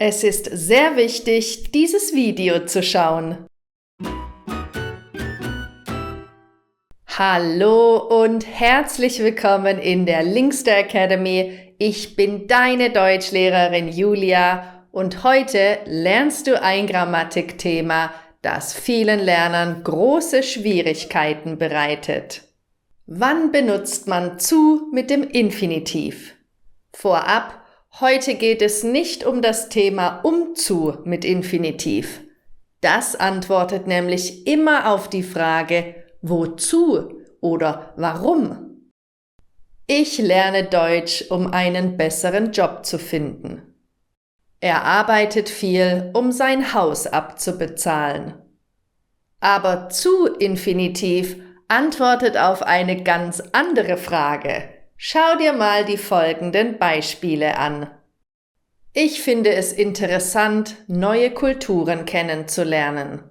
Es ist sehr wichtig, dieses Video zu schauen. Hallo und herzlich willkommen in der Linkster Academy. Ich bin deine Deutschlehrerin Julia und heute lernst du ein Grammatikthema, das vielen Lernern große Schwierigkeiten bereitet. Wann benutzt man zu mit dem Infinitiv? Vorab, heute geht es nicht um das Thema umzu mit Infinitiv. Das antwortet nämlich immer auf die Frage, wozu oder warum? Ich lerne Deutsch, um einen besseren Job zu finden. Er arbeitet viel, um sein Haus abzubezahlen. Aber zu Infinitiv antwortet auf eine ganz andere Frage. Schau dir mal die folgenden Beispiele an. Ich finde es interessant, neue Kulturen kennenzulernen.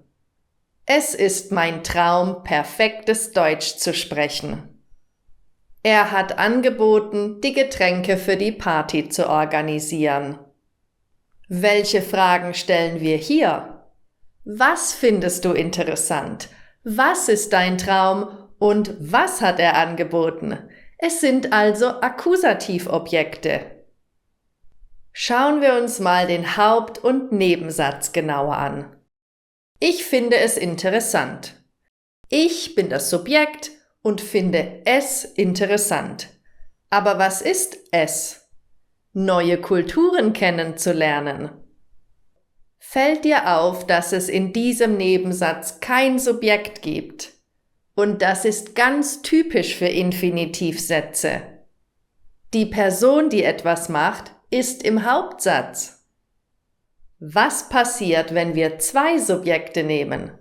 Es ist mein Traum, perfektes Deutsch zu sprechen. Er hat angeboten, die Getränke für die Party zu organisieren. Welche Fragen stellen wir hier? Was findest du interessant? Was ist dein Traum und was hat er angeboten? Es sind also Akkusativobjekte. Schauen wir uns mal den Haupt- und Nebensatz genauer an. Ich finde es interessant. Ich bin das Subjekt und finde es interessant. Aber was ist es? Neue Kulturen kennenzulernen. Fällt dir auf, dass es in diesem Nebensatz kein Subjekt gibt? Und das ist ganz typisch für Infinitivsätze. Die Person, die etwas macht, ist im Hauptsatz. Was passiert, wenn wir zwei Subjekte nehmen?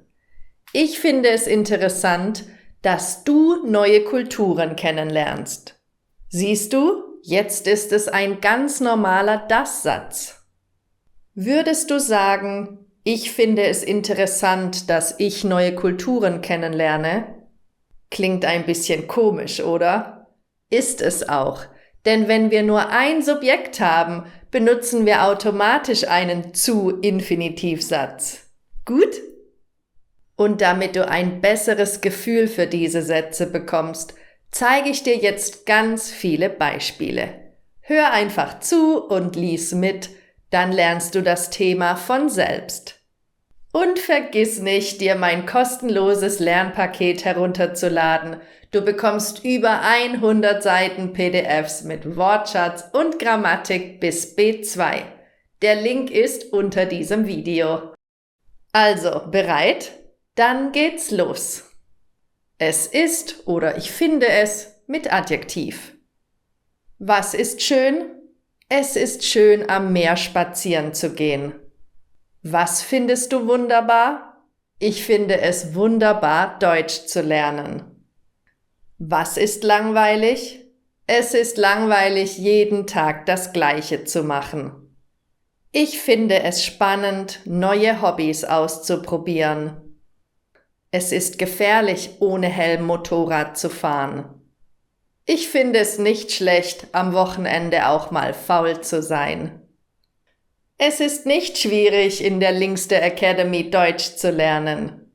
Ich finde es interessant, dass du neue Kulturen kennenlernst. Siehst du, jetzt ist es ein ganz normaler Das-Satz. Würdest du sagen, ich finde es interessant, dass ich neue Kulturen kennenlerne? Klingt ein bisschen komisch, oder? Ist es auch, denn wenn wir nur ein Subjekt haben, benutzen wir automatisch einen Zu-Infinitivsatz. Gut? Und damit du ein besseres Gefühl für diese Sätze bekommst, zeige ich dir jetzt ganz viele Beispiele. Hör einfach zu und lies mit, dann lernst du das Thema von selbst. Und vergiss nicht, dir mein kostenloses Lernpaket herunterzuladen. Du bekommst über 100 Seiten PDFs mit Wortschatz und Grammatik bis B2. Der Link ist unter diesem Video. Also, bereit? Dann geht's los. Es ist oder ich finde es mit Adjektiv. Was ist schön? Es ist schön, am Meer spazieren zu gehen. Was findest du wunderbar? Ich finde es wunderbar, Deutsch zu lernen. Was ist langweilig? Es ist langweilig, jeden Tag das Gleiche zu machen. Ich finde es spannend, neue Hobbys auszuprobieren. Es ist gefährlich, ohne Helm Motorrad zu fahren. Ich finde es nicht schlecht, am Wochenende auch mal faul zu sein. Es ist nicht schwierig, in der Linkster Academy Deutsch zu lernen.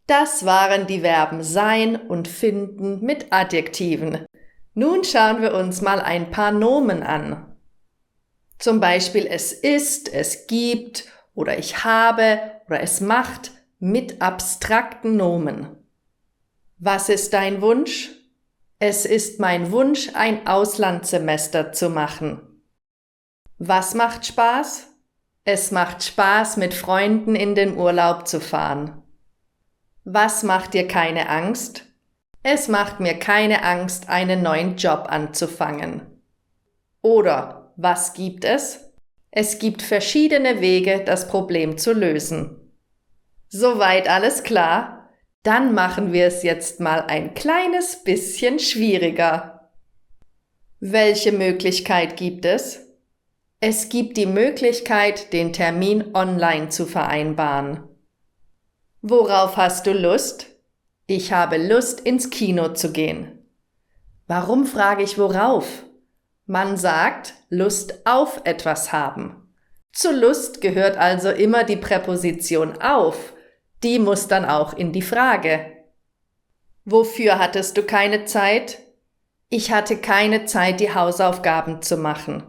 Das waren die Verben sein und finden mit Adjektiven. Nun schauen wir uns mal ein paar Nomen an. Zum Beispiel es ist, es gibt oder ich habe oder es macht mit abstrakten Nomen. Was ist dein Wunsch? Es ist mein Wunsch, ein Auslandssemester zu machen. Was macht Spaß? Es macht Spaß, mit Freunden in den Urlaub zu fahren. Was macht dir keine Angst? Es macht mir keine Angst, einen neuen Job anzufangen. Oder was gibt es? Es gibt verschiedene Wege, das Problem zu lösen. Soweit alles klar? Dann machen wir es jetzt mal ein kleines bisschen schwieriger. Welche Möglichkeit gibt es? Es gibt die Möglichkeit, den Termin online zu vereinbaren. Worauf hast du Lust? Ich habe Lust, ins Kino zu gehen. Warum frage ich worauf? Man sagt, Lust auf etwas haben. Zur Lust gehört also immer die Präposition auf. Die muss dann auch in die Frage. Wofür hattest du keine Zeit? Ich hatte keine Zeit, die Hausaufgaben zu machen.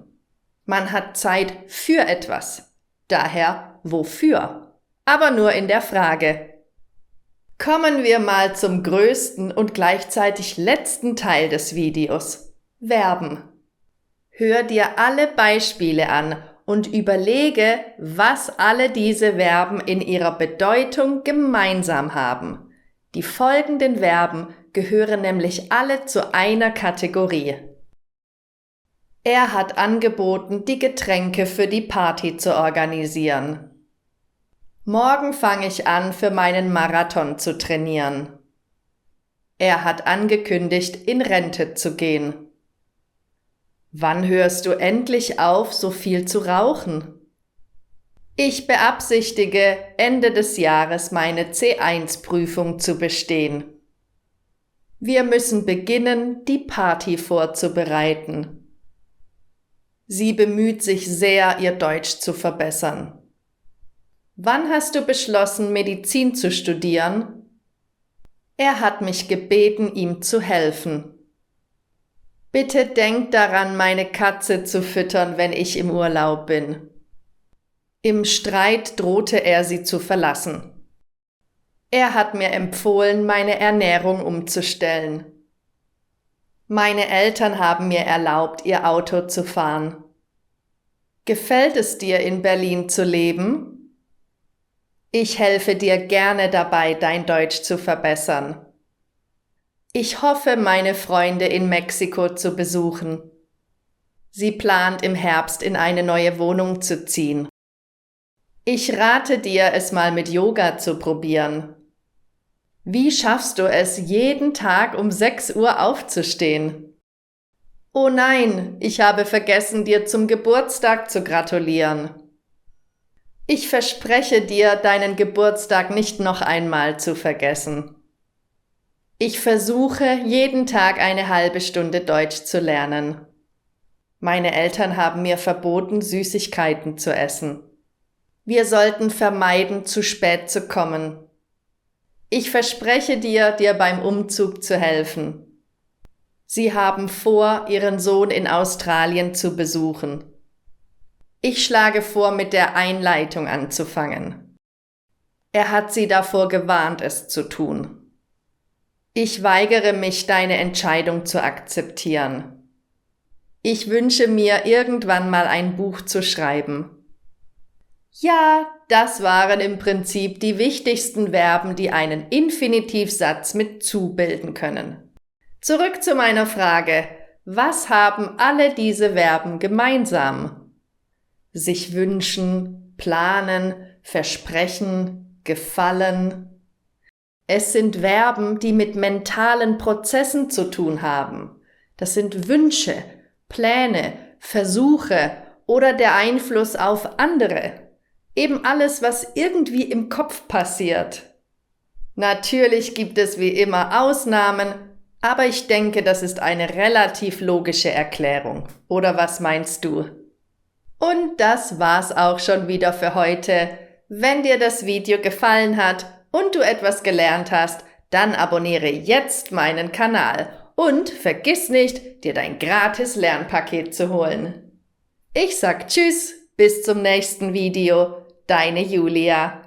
Man hat Zeit für etwas. Daher wofür? Aber nur in der Frage. Kommen wir mal zum größten und gleichzeitig letzten Teil des Videos. Verben. Hör dir alle Beispiele an und überlege, was alle diese Verben in ihrer Bedeutung gemeinsam haben. Die folgenden Verben gehören nämlich alle zu einer Kategorie. Er hat angeboten, die Getränke für die Party zu organisieren. Morgen fange ich an, für meinen Marathon zu trainieren. Er hat angekündigt, in Rente zu gehen. Wann hörst du endlich auf, so viel zu rauchen? Ich beabsichtige, Ende des Jahres meine C1-Prüfung zu bestehen. Wir müssen beginnen, die Party vorzubereiten. Sie bemüht sich sehr, ihr Deutsch zu verbessern. Wann hast du beschlossen, Medizin zu studieren? Er hat mich gebeten, ihm zu helfen. Bitte denk daran, meine Katze zu füttern, wenn ich im Urlaub bin. Im Streit drohte er, sie zu verlassen. Er hat mir empfohlen, meine Ernährung umzustellen. Meine Eltern haben mir erlaubt, ihr Auto zu fahren. Gefällt es dir, in Berlin zu leben? Ich helfe dir gerne dabei, dein Deutsch zu verbessern. Ich hoffe, meine Freunde in Mexiko zu besuchen. Sie plant im Herbst in eine neue Wohnung zu ziehen. Ich rate dir, es mal mit Yoga zu probieren. Wie schaffst du es, jeden Tag um 6 Uhr aufzustehen? Oh nein, ich habe vergessen, dir zum Geburtstag zu gratulieren. Ich verspreche dir, deinen Geburtstag nicht noch einmal zu vergessen. Ich versuche, jeden Tag eine halbe Stunde Deutsch zu lernen. Meine Eltern haben mir verboten, Süßigkeiten zu essen. Wir sollten vermeiden, zu spät zu kommen. Ich verspreche dir, dir beim Umzug zu helfen. Sie haben vor, ihren Sohn in Australien zu besuchen. Ich schlage vor, mit der Einleitung anzufangen. Er hat sie davor gewarnt, es zu tun. Ich weigere mich, deine Entscheidung zu akzeptieren. Ich wünsche mir, irgendwann mal ein Buch zu schreiben. Ja, das waren im Prinzip die wichtigsten Verben, die einen Infinitivsatz mit zu bilden können. Zurück zu meiner Frage: Was haben alle diese Verben gemeinsam? Sich wünschen, planen, versprechen, gefallen. Es sind Verben, die mit mentalen Prozessen zu tun haben. Das sind Wünsche, Pläne, Versuche oder der Einfluss auf andere. Eben alles, was irgendwie im Kopf passiert. Natürlich gibt es wie immer Ausnahmen, aber ich denke, das ist eine relativ logische Erklärung. Oder was meinst du? Und das war's auch schon wieder für heute. Wenn dir das Video gefallen hat und du etwas gelernt hast, dann abonniere jetzt meinen Kanal und vergiss nicht, dir dein gratis Lernpaket zu holen. Ich sag Tschüss, bis zum nächsten Video, deine Julia.